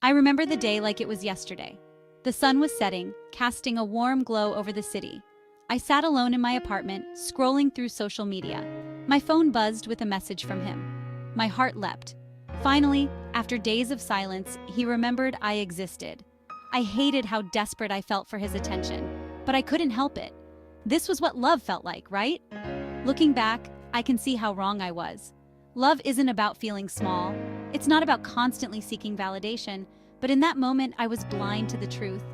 I remember the day like it was yesterday. The sun was setting, casting a warm glow over the city. I sat alone in my apartment, scrolling through social media. My phone buzzed with a message from him. My heart leapt. Finally, after days of silence, he remembered I existed. I hated how desperate I felt for his attention, but I couldn't help it. This was what love felt like, right? Looking back, I can see how wrong I was. Love isn't about feeling small. It's not about constantly seeking validation, but in that moment, I was blind to the truth.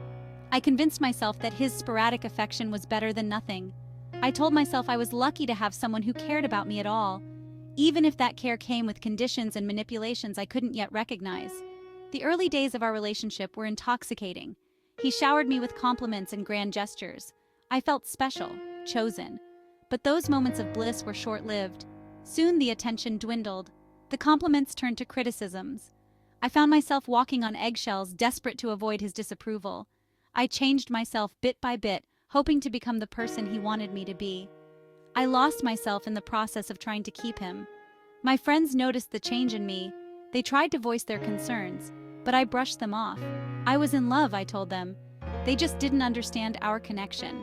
I convinced myself that his sporadic affection was better than nothing. I told myself I was lucky to have someone who cared about me at all, even if that care came with conditions and manipulations I couldn't yet recognize. The early days of our relationship were intoxicating. He showered me with compliments and grand gestures. I felt special, chosen. But those moments of bliss were short-lived. Soon the attention dwindled. The compliments turned to criticisms. I found myself walking on eggshells, desperate to avoid his disapproval. I changed myself bit by bit, hoping to become the person he wanted me to be. I lost myself in the process of trying to keep him. My friends noticed the change in me. They tried to voice their concerns, but I brushed them off. I was in love, I told them. They just didn't understand our connection.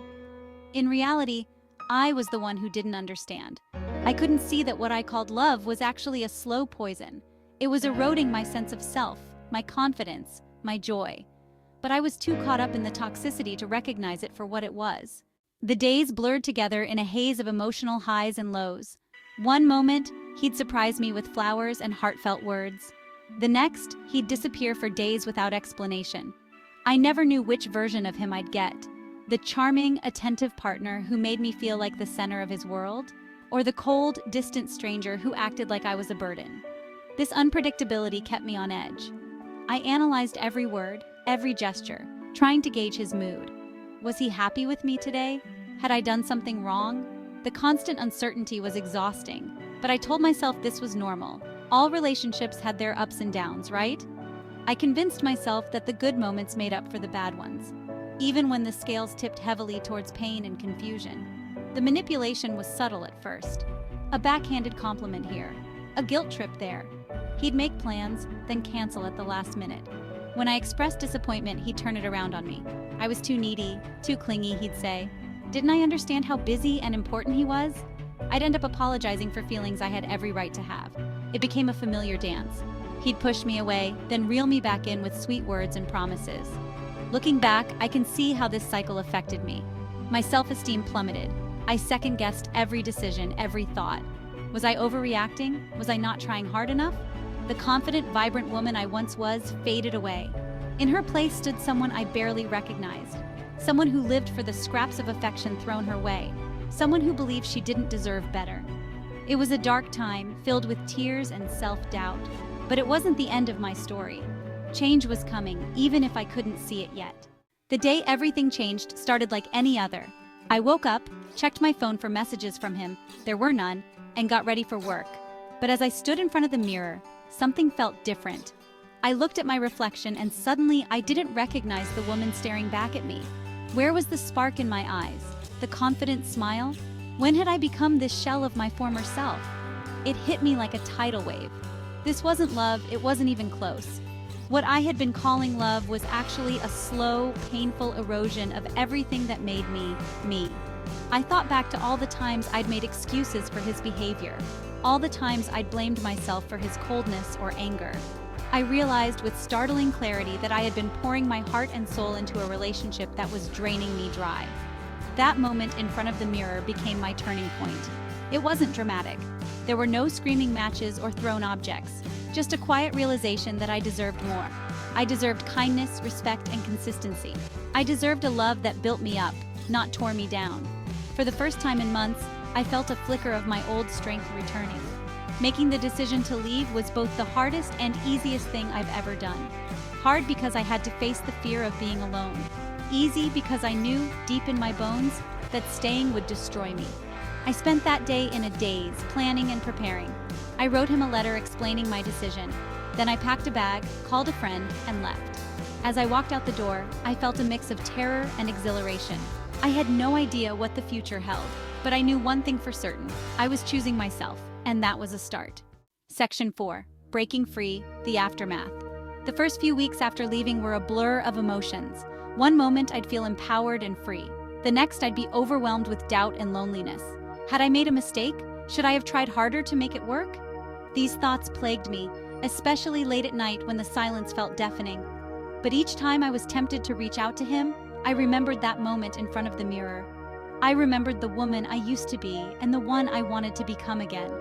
In reality, I was the one who didn't understand. I couldn't see that what I called love was actually a slow poison. It was eroding my sense of self, my confidence, my joy. But I was too caught up in the toxicity to recognize it for what it was. The days blurred together in a haze of emotional highs and lows. One moment, he'd surprise me with flowers and heartfelt words. The next, he'd disappear for days without explanation. I never knew which version of him I'd get. The charming, attentive partner who made me feel like the center of his world, or the cold, distant stranger who acted like I was a burden. This unpredictability kept me on edge. I analyzed every word, every gesture, trying to gauge his mood. Was he happy with me today? Had I done something wrong? The constant uncertainty was exhausting, but I told myself this was normal. All relationships had their ups and downs, right? I convinced myself that the good moments made up for the bad ones, even when the scales tipped heavily towards pain and confusion. The manipulation was subtle at first. A backhanded compliment here, a guilt trip there. He'd make plans, then cancel at the last minute. When I expressed disappointment, he'd turn it around on me. I was too needy, too clingy, he'd say. Didn't I understand how busy and important he was? I'd end up apologizing for feelings I had every right to have. It became a familiar dance. He'd push me away, then reel me back in with sweet words and promises. Looking back, I can see how this cycle affected me. My self-esteem plummeted. I second-guessed every decision, every thought. Was I overreacting? Was I not trying hard enough? The confident, vibrant woman I once was faded away. In her place stood someone I barely recognized. Someone who lived for the scraps of affection thrown her way. Someone who believed she didn't deserve better. It was a dark time, filled with tears and self-doubt. But it wasn't the end of my story. Change was coming, even if I couldn't see it yet. The day everything changed started like any other. I woke up, checked my phone for messages from him, there were none, and got ready for work. But as I stood in front of the mirror, something felt different. I looked at my reflection and suddenly I didn't recognize the woman staring back at me. Where was the spark in my eyes? The confident smile? When had I become this shell of my former self? It hit me like a tidal wave. This wasn't love, it wasn't even close. What I had been calling love was actually a slow, painful erosion of everything that made me, me. I thought back to all the times I'd made excuses for his behavior, all the times I'd blamed myself for his coldness or anger. I realized with startling clarity that I had been pouring my heart and soul into a relationship that was draining me dry. That moment in front of the mirror became my turning point. It wasn't dramatic. There were no screaming matches or thrown objects, just a quiet realization that I deserved more. I deserved kindness, respect, and consistency. I deserved a love that built me up, not tore me down. For the first time in months, I felt a flicker of my old strength returning. Making the decision to leave was both the hardest and easiest thing I've ever done. Hard because I had to face the fear of being alone. Easy because I knew, deep in my bones, that staying would destroy me. I spent that day in a daze, planning and preparing. I wrote him a letter explaining my decision. Then I packed a bag, called a friend, and left. As I walked out the door, I felt a mix of terror and exhilaration. I had no idea what the future held, but I knew one thing for certain. I was choosing myself, and that was a start. Section 4. Breaking Free, the Aftermath. The first few weeks after leaving were a blur of emotions. One moment I'd feel empowered and free. The next I'd be overwhelmed with doubt and loneliness. Had I made a mistake? Should I have tried harder to make it work? These thoughts plagued me, especially late at night when the silence felt deafening. But each time I was tempted to reach out to him, I remembered that moment in front of the mirror. I remembered the woman I used to be and the one I wanted to become again.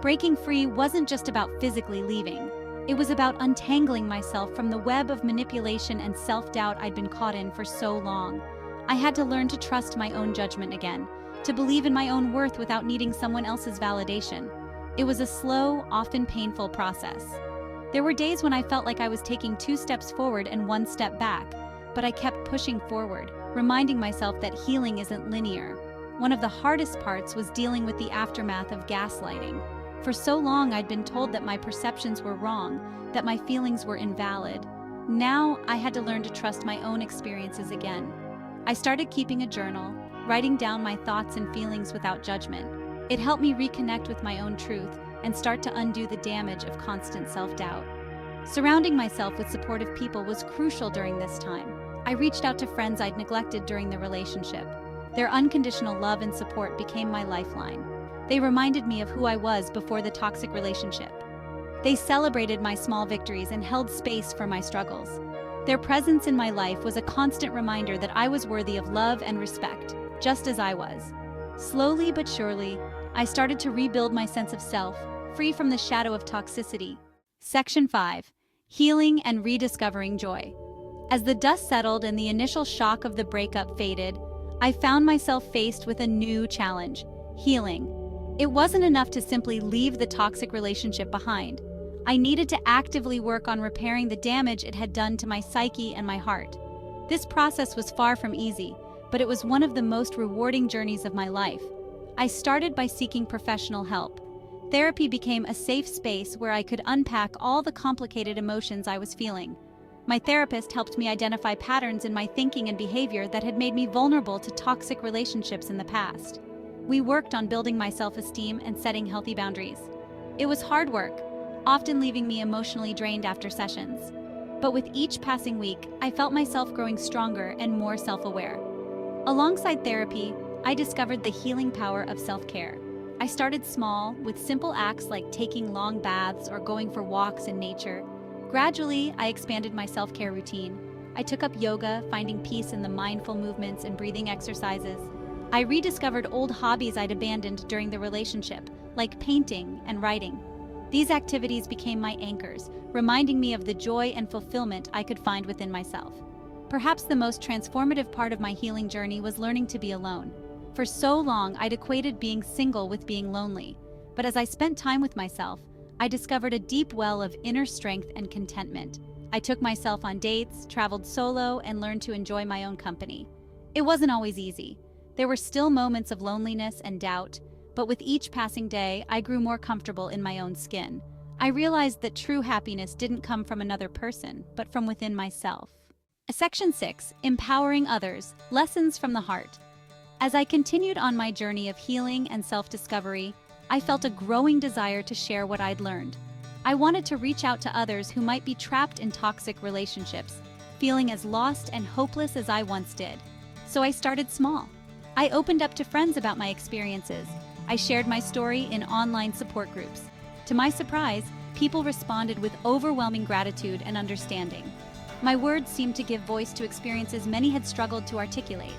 Breaking free wasn't just about physically leaving. It was about untangling myself from the web of manipulation and self-doubt I'd been caught in for so long. I had to learn to trust my own judgment again, to believe in my own worth without needing someone else's validation. It was a slow, often painful process. There were days when I felt like I was taking 2 steps forward and 1 step back, but I kept pushing forward, reminding myself that healing isn't linear. One of the hardest parts was dealing with the aftermath of gaslighting. For so long, I'd been told that my perceptions were wrong, that my feelings were invalid. Now, I had to learn to trust my own experiences again. I started keeping a journal, writing down my thoughts and feelings without judgment. It helped me reconnect with my own truth and start to undo the damage of constant self-doubt. Surrounding myself with supportive people was crucial during this time. I reached out to friends I'd neglected during the relationship. Their unconditional love and support became my lifeline. They reminded me of who I was before the toxic relationship. They celebrated my small victories and held space for my struggles. Their presence in my life was a constant reminder that I was worthy of love and respect, just as I was. Slowly but surely, I started to rebuild my sense of self, free from the shadow of toxicity. Section 5. Healing and rediscovering joy. As the dust settled and the initial shock of the breakup faded, I found myself faced with a new challenge: healing. It wasn't enough to simply leave the toxic relationship behind. I needed to actively work on repairing the damage it had done to my psyche and my heart. This process was far from easy, but it was one of the most rewarding journeys of my life. I started by seeking professional help. Therapy became a safe space where I could unpack all the complicated emotions I was feeling. My therapist helped me identify patterns in my thinking and behavior that had made me vulnerable to toxic relationships in the past. We worked on building my self-esteem and setting healthy boundaries. It was hard work, often leaving me emotionally drained after sessions. But with each passing week, I felt myself growing stronger and more self-aware. Alongside therapy, I discovered the healing power of self-care. I started small, with simple acts like taking long baths or going for walks in nature. Gradually, I expanded my self-care routine. I took up yoga, finding peace in the mindful movements and breathing exercises. I rediscovered old hobbies I'd abandoned during the relationship, like painting and writing. These activities became my anchors, reminding me of the joy and fulfillment I could find within myself. Perhaps the most transformative part of my healing journey was learning to be alone. For so long, I'd equated being single with being lonely. But as I spent time with myself, I discovered a deep well of inner strength and contentment. I took myself on dates, traveled solo, and learned to enjoy my own company. It wasn't always easy. There were still moments of loneliness and doubt, but with each passing day, I grew more comfortable in my own skin. I realized that true happiness didn't come from another person, but from within myself. Section 6. Empowering others. Lessons from the heart. As I continued on my journey of healing and self-discovery, I felt a growing desire to share what I'd learned. I wanted to reach out to others who might be trapped in toxic relationships, feeling as lost and hopeless as I once did. So I started small. I opened up to friends about my experiences. I shared my story in online support groups. To my surprise, people responded with overwhelming gratitude and understanding. My words seemed to give voice to experiences many had struggled to articulate.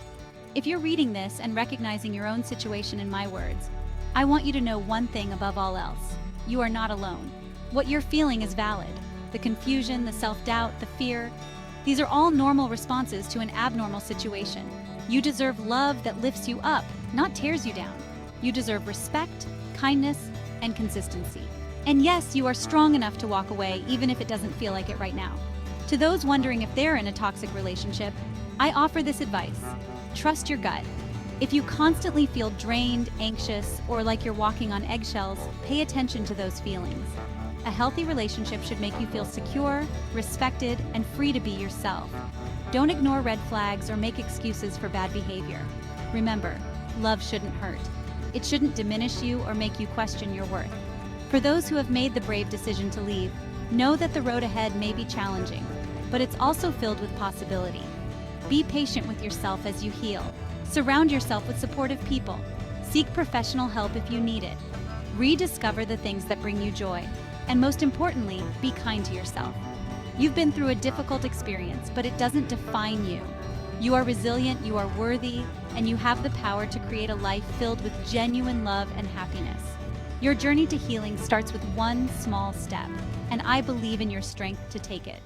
If you're reading this and recognizing your own situation in my words, I want you to know one thing above all else. You are not alone. What you're feeling is valid. The confusion, the self-doubt, the fear, these are all normal responses to an abnormal situation. You deserve love that lifts you up, not tears you down. You deserve respect, kindness, and consistency. And yes, you are strong enough to walk away even if it doesn't feel like it right now. To those wondering if they're in a toxic relationship, I offer this advice. Trust your gut. If you constantly feel drained, anxious, or like you're walking on eggshells, pay attention to those feelings. A healthy relationship should make you feel secure, respected, and free to be yourself. Don't ignore red flags or make excuses for bad behavior. Remember, love shouldn't hurt. It shouldn't diminish you or make you question your worth. For those who have made the brave decision to leave, Know that the road ahead may be challenging, but it's also filled with possibility. Be patient with yourself as you heal. Surround yourself with supportive people. Seek professional help if you need it. Rediscover the things that bring you joy. And most importantly, be kind to yourself. You've been through a difficult experience, but it doesn't define you. You are resilient, you are worthy, and you have the power to create a life filled with genuine love and happiness. Your journey to healing starts with one small step, and I believe in your strength to take it.